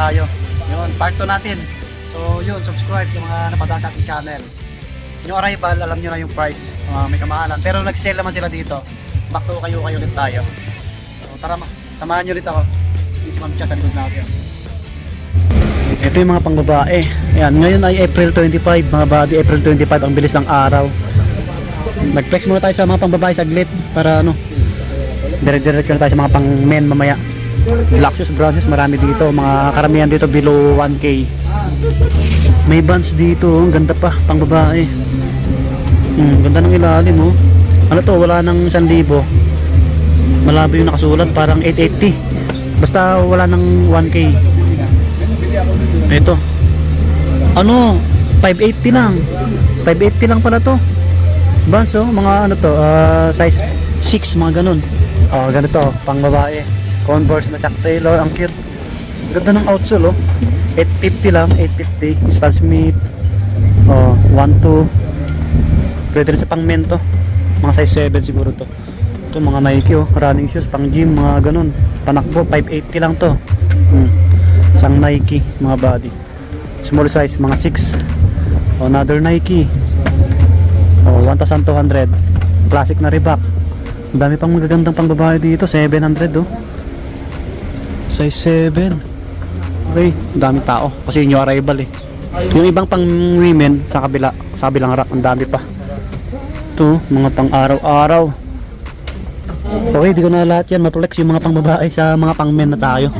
tayo. Yun, part 2 natin. So yun, subscribe sa mga napadaan sa ating channel. Yung arrival, alam nyo na yung price. May kamahalan. Pero nag-sell naman sila dito. Back to kayo ulit tayo. So tara, samahan nyo ulit ako. Please ma'am siya sa likod natin. Ito yung mga pangbabae. Ayan, ngayon ay April 25, mga buddy. April 25, ang bilis ng araw. Mag-flex muna tayo sa mga pangbabae saglit para ano, dire-direct na tayo sa mga pang men mamaya. Black shoes, brown shoes, marami dito. Mga karamihan dito below 1K. May bands dito, ang ganda pa, pang babae. Ganda ng ilalim, oh. Ano to, wala nang 1,000. Malabo yung nakasulat, parang 880. Basta wala nang 1K. Ito. Ano, 580 lang. 580 lang pala to. Bands, oh, mga ano to, size 6, mga ganun. Oh, ganito, pang babae. Converse na Chuck Taylor, ang cute. Ganda ng outsole, oh. 850 lang, 850. Stan Smith. Oh, 1-2. Pwede rin sa pang men to. Mga size 7 siguro to. Ito mga Nike, oh, running shoes, pang gym, mga ganun. Panakbo, 580 lang to. Isang Nike, mga body. Small size, mga 6. Oh, another Nike. Oh, 1,200. Classic na Reebok. Ang dami pang magagandang pang babae dito, 700, oh. Size 7. Okay, dami tao kasi new arrival eh. Yung ibang pang women sa kabila, sa kabilang rack, ang dami pa. Ito, mga pang araw-araw. Okay, di ko na lahat yan maplex yung mga pang babae sa mga pang men na tayo.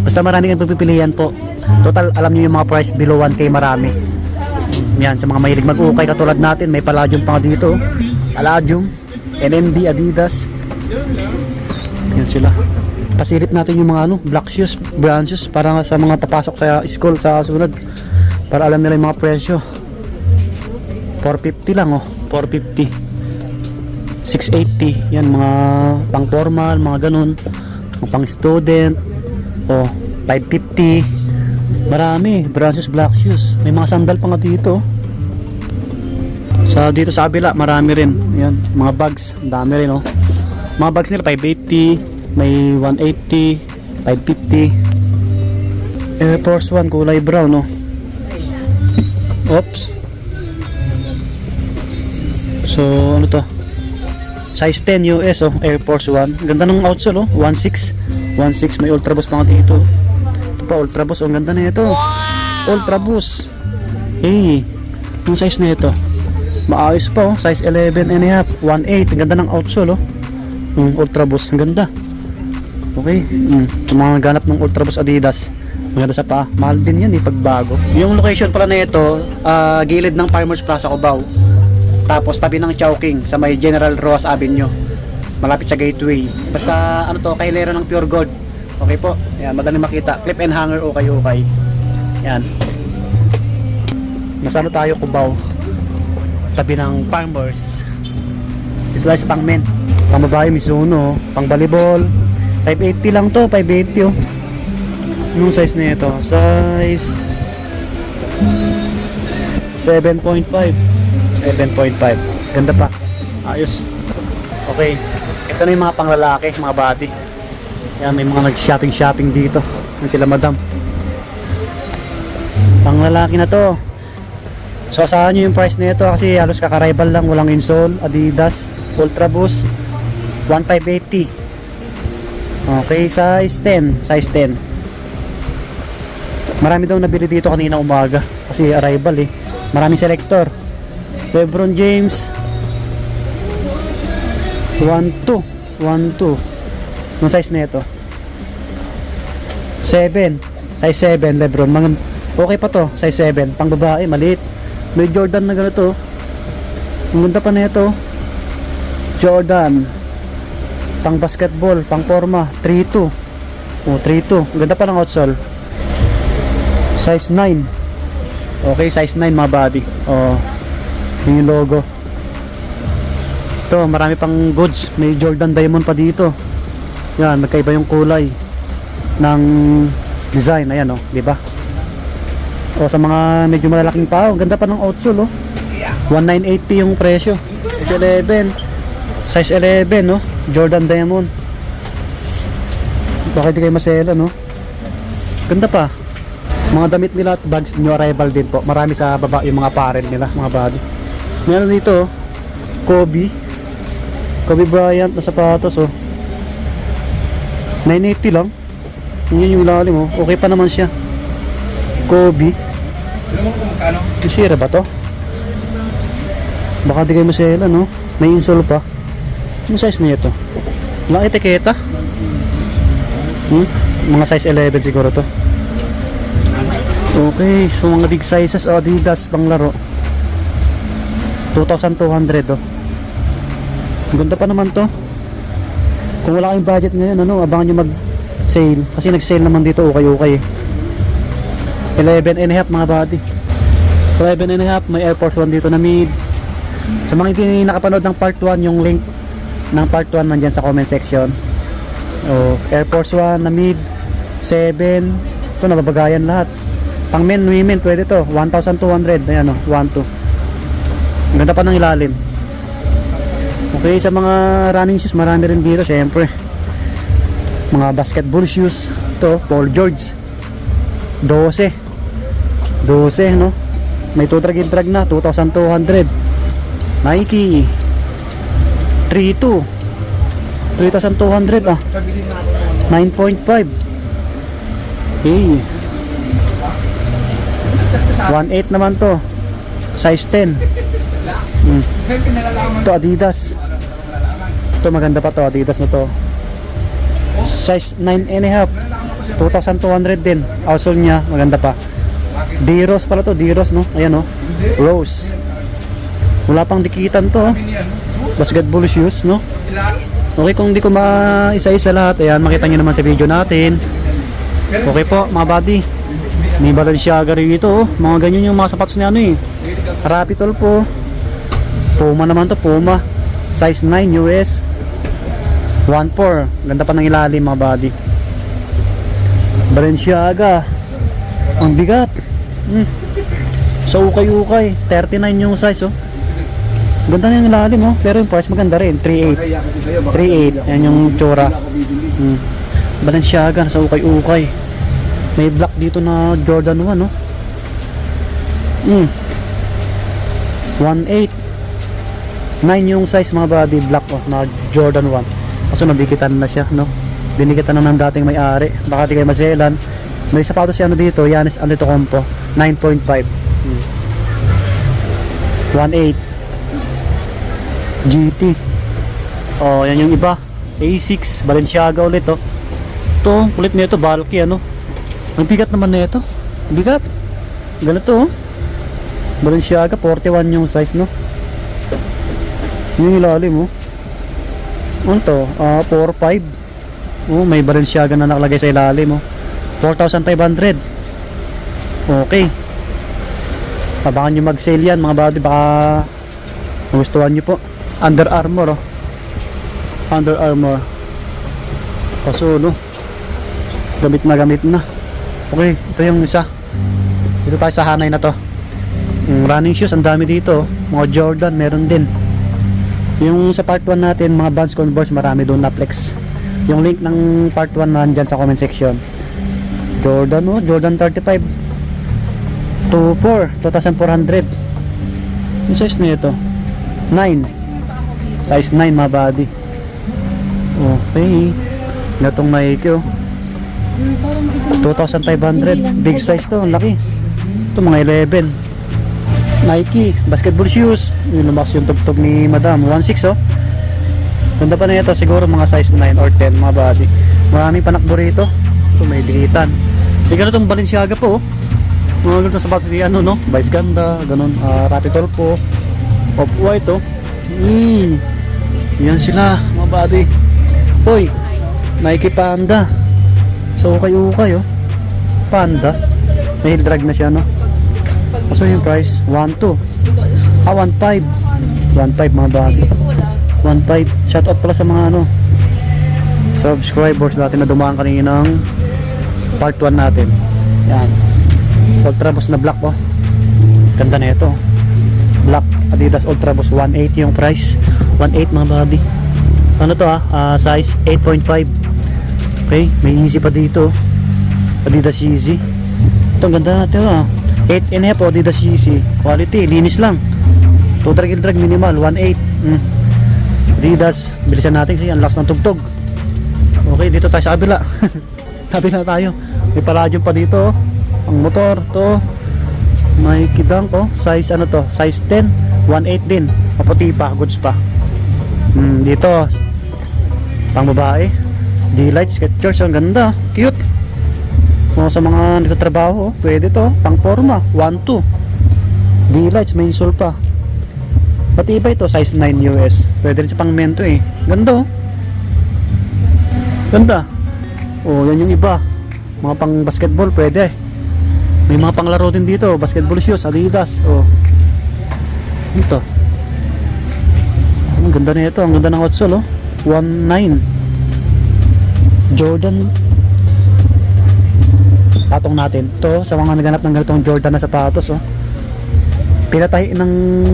Basta marami kang pagpipilian po. Total, alam niyo yung mga price below 1K marami. Yan, sa mga mahilig mag-ukay katulad natin, may Palladium pa nga dito. Palladium, NMD, Adidas. Yan sila. Pasilip natin yung mga ano, black shoes, brown shoes para sa mga papasok sa school sa sunod. Para alam nila yung mga presyo. 450 lang, oh, 450. 680. Yan, mga pang formal, mga ganun. Mga pang student. Oh, 550. Marami, brown shoes, black shoes. May mga sandal pa nga dito. Sa dito sa kabila, marami rin. Yan, mga bags, ang dami rin, oh. Mga bags nila 580. May 180, 550. Air Force 1 kulay brown, no. Oops. So ano to, size 10 US, oh, Air Force 1. Ganda ng outsole, oh. 16 may Ultra Boost pa dito. Ito pa Ultra Boost, oh, ang ganda na ito. Ultra Boost. Hey, yung size na ito maayos pa, oh. Size 11 and a half, 1.8. Ang ganda ng outsole, oh. Ultra Boost, ang ganda. Okay, yung mga ganap ng Ultra Boost Adidas, maganda sa paa. Mahal din yan, pagbago. Yung location pala na ito, gilid ng Farmers Plaza, Cubao. Tapos tabi ng Chowking sa may General Roas Avenue, malapit sa gateway. Basta ano to, kailera ng Pure Gold. Okay po, yan, madaling makita. Clip and hanger, okay. Yan, nasa ano tayo, Cubao, tabi ng Farmers. Dito tayo sa pang men, pang babae, Mizuno, pang volleyball. 580 lang to, 580, oh. Anong size na ito? Size 7.5. 7.5. Ganda pa. Ayos. Okay. Ito na yung mga panglalaki, mga body. Yan, may mga nag-shopping dito. Yan sila madam. Panglalaki na to. So asahan nyo yung price na ito kasi halos kakarival lang. Walang insole. Adidas Ultra Boost 1,580. Okay, size 10. Size 10. Marami daw nabili dito kanina umaga kasi arrival eh. Maraming selector. LeBron James 1-2. Ang size na ito 7. Size 7 LeBron. Okay pa to, size 7. Pang babae, maliit. May Jordan na ganito. Ang ganda pa na ito. Jordan pang basketball, pang forma 3-2. Oh, 3-2. Ganda pa ng outsole. Size 9. Okay, size 9 mga body. Oh, yung logo. Ito, marami pang goods. May Jordan Diamond pa dito. Yan, magkaiba yung kulay ng design. Ayan, oh, di ba? O sa mga medyo malalaking pa, ganda pa ng outsole, oh. 1,980 yung presyo. Size 11. Size 11, no? Jordan Diamond. Bakit di kayo masela, no? Ganda pa. Mga damit nila at bags, new arrival din po. Marami sa baba yung mga apparel nila, mga body. Meron dito, Kobe Bryant na sapatos, oh. 980 lang. Yun yung lalim, oh. Okay pa naman siya. Kobe. Sira ba to? Baka di kayo masela, no? May insole pa. Ano size na ito? Walang etiketa. Mga size 11 siguro to. Okay, so mga big sizes, Adidas pang laro. 2,200, oh. Ganda pa naman to. Kung wala kayong budget ngayon, ano, abangan nyo mag-sale. Kasi nag-sale naman dito, okay. 11 and a half mga body. 11 and a half, may Air Force 1 dito na mid. Sa mga hindi nakapanood ng part 1, yung link ng part 1 nandyan sa comment section. Air Force 1 na mid 7. Ito nababagayan lahat. Pang men, women, pwede to 1,200. Ayan, 1,200. Ganda pa ng ilalim. Okay, sa mga running shoes marami rin dito syempre. Mga basketball shoes. Ito, Paul George 12, no? May 2 drag na 2,200. Nike 3,200, 3,200, 9.5. Okay, 1,800 naman to, size 10. Ito Adidas. Ito maganda pa to, Adidas na to, size 9 and a half, 2,200 din. Outsole nya maganda pa. D-Rose pala to, D-Rose, no? Ayan, Rose. Wala pang dikitan to, basketball shoes, no? Okay, kung di ko maisa-isa lahat, ayan, makita nyo naman sa video natin. Okay po mga buddy, may Balenciaga rito, mga ganyan yung mga sapatos na Rapitol po. Puma naman to, Puma size 9 US 1,400. Ganda pa ng ilalim mga buddy. Balenciaga, ang bigat. Sa ukay-ukay 39 yung size, ganda na yung ilalim, pero yung price maganda rin, 3,800. Yan yung tsura. Balenciaga sa ukay-ukay. May black dito na Jordan 1, 1,800. 9 yung size mga body, black, na Jordan 1. Kaso nabikitan na siya, dinikitan na ng dating may-ari. Baka di kayo maselan. May sapatos siya dito, Giannis Antetokounmpo 9.5. 1,800. GT. Yan yung iba. A6, Balenciaga ulit, Ito, ulit nito, bulky, Ang bigat naman nito. Bigat. Ganito, Balenciaga 41 yung size, Yung ilalim, Ano to? 4,500. May Balenciaga na nakalagay sa ilalim, 4,500. Okay. Abangan nyo mag-sale yan mga buddy, baka magustuhan nyo po. Under Armour, Under Armour. Kaso, gamit na. Okay, ito yung isa. Dito tayo sa hanay na to. Running shoes, ang dami dito. Mga Jordan, meron din. Yung sa part 1 natin, mga Vans, Converse, marami doon na flex. Yung link ng part 1 nandyan sa comment section. Jordan, Jordan 35 2,400. Yung size na ito 9, size 9 mga body. Okay, natong Nike, 2,500. Big size to, ang laki. Ito mga 11. Nike basketball shoes, yung lumakas yung tugtog ni madam, 1,600. Ganda pa na ito, siguro mga size 9 or 10 mga body. Maraming panakbo rito. Ito may dikitan. May ganun itong Balenciaga po, mga ganun sa sapatos ni Vice Ganda, ganun. Rapitol po, Off-White, yan sila mga body. Hoy, Nike Panda. So ukay-ukay, Panda. May heel drag na siya, So yung price 1,200. 1,500. 1,500 mga body. 1,500. Shout out pala sa mga subscribers natin na dumaan kaninang part 1 natin. Yan, Ultra Boost na black, ganda na ito, black Adidas Ultra Boost. 1,800 yung price. 1,800 mga body. Ano to, size 8.5. Okay, may Yeezy pa dito, Adidas Yeezy Ito, ang ganda natin ah. 8.5 Adidas CC. Quality, linis lang. Total kill drag minimal, 1.8. Adidas, bilisan natin kasi ang lakas ng tugtog. Okay, dito tayo sa kabila. Kabila tayo. May palladium pa dito. Ang motor, to. May kidang ko. Size ano to? Size 10. 1.8 din. Maputi pa, goods pa. Dito. Pang babae. D-Light, Skechers. Ang ganda. Cute. Sa mga nagtatrabaho, pwede to. Pang forma. 1.2. D-Lights, may insole pa. Pati iba ito, size 9 US. Pwede rin sa pang mento eh. Ganda oh. Ganda. Oh, yan yung iba. Mga pang basketball, pwede. May mga panglaro din dito. Basketball shoes, Adidas. Oh. Ito. Ang ganda na ito. Ang ganda ng outsole oh. 1.9. Jordan. Patong natin. Ito, sa mga naganap ng ganitong Jordan na sapatos oh. Pinatay ng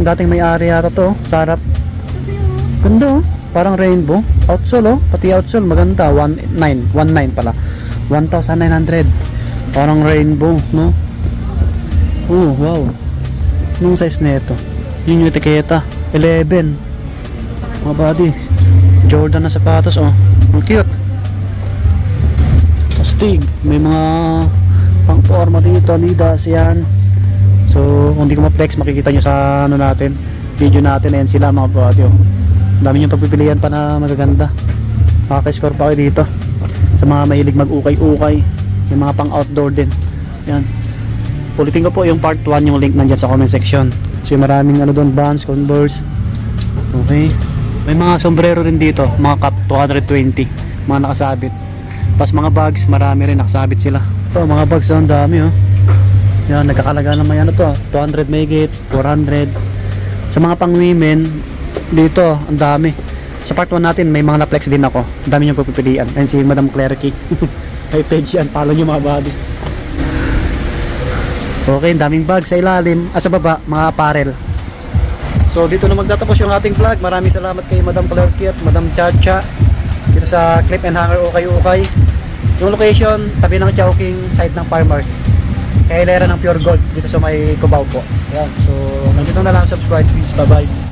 dating may-ari yata to. Sarap. Ganda oh. Parang rainbow. Outsole oh. Pati outsole maganda. 1.9 pala. 1,900. Parang rainbow no. Oh wow. Anong size na ito? Yun yung etiketa. 11. Mga body. Jordan na sapatos oh. Ang cute. Astig. May mga pang forma dito. Adidas yan. So kung di ko ma-flex, makikita nyo sa ano natin, video natin. Ayan sila mga body oh. Dami nyo pagpipilian pa na magaganda. Makaka-score pa kayo dito sa mga mahilig mag-ukay-ukay. Yung mga pang outdoor din. Yan. Ulitin ko po yung part 1, yung link nandyan sa comment section. So yung maraming ano doon, Vans, Converse. Okay. May mga sombrero rin dito, mga cap 220, mga nakasabit. Tapos mga bags, marami rin nakasabit sila. Ito mga bags, ang dami oh. Yan, nagkakalaga naman yan ito. 200 megit, 400. Sa mga pang women, dito, ang dami. Sa part 1 natin, may mga na-flex din ako. Ang dami nyo pagpipilian. Ayun si Madam Clerky. May page yan, follow nyo mga body. Okay, daming bag sa ilalim. Sa baba, mga apparel. So dito na magtatapos yung ating vlog. Maraming salamat kay Madam Clerky at Madam Chacha dito sa Clip and Hanger Ukay-Ukay. Yung location, tabi ng Chowking, side ng Farmers. Kaya hilera ng Pure Gold dito sa may Cubao po. Ayan. So nandito na lang, subscribe please. Bye bye.